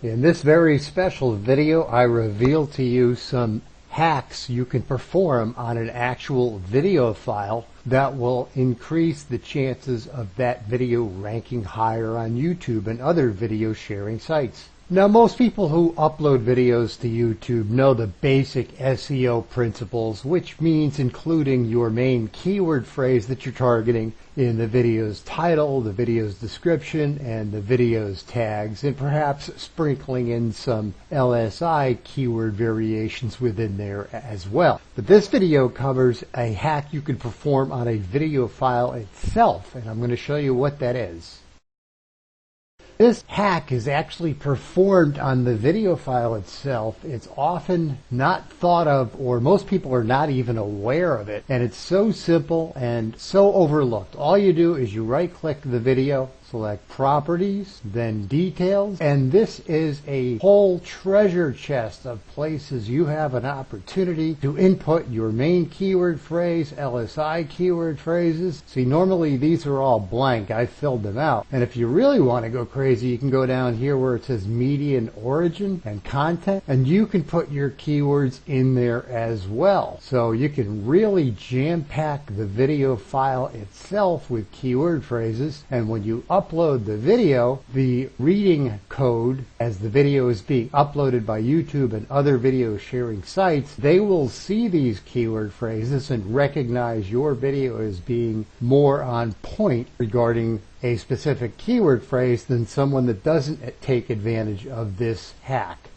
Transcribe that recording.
In this very special video, I reveal to you some hacks you can perform on an actual video file that will increase the chances of that video ranking higher on YouTube and other video sharing sites. Now, most people who upload videos to YouTube know the basic SEO principles, which means including your main keyword phrase that you're targeting in the video's title, the video's description, and the video's tags, and perhaps sprinkling in some LSI keyword variations within there as well. But this video covers a hack you can perform on a video file itself, and I'm going to show you what that is. This hack is actually performed on the video file itself. It's often not thought of, or most people are not even aware of it. And it's so simple and so overlooked. All you do is you right-click the video, select Properties, then Details, and this is a whole treasure chest of places you have an opportunity to input your main keyword phrase, LSI keyword phrases. See, normally these are all blank. I filled them out. And if you really want to go crazy, you can go down here where it says Media and Origin and Content, and you can put your keywords in there as well. So you can really jam-pack the video file itself with keyword phrases, and when you upload the video, the reading code as the video is being uploaded by YouTube and other video sharing sites, they will see these keyword phrases and recognize your video as being more on point regarding a specific keyword phrase than someone that doesn't take advantage of this hack.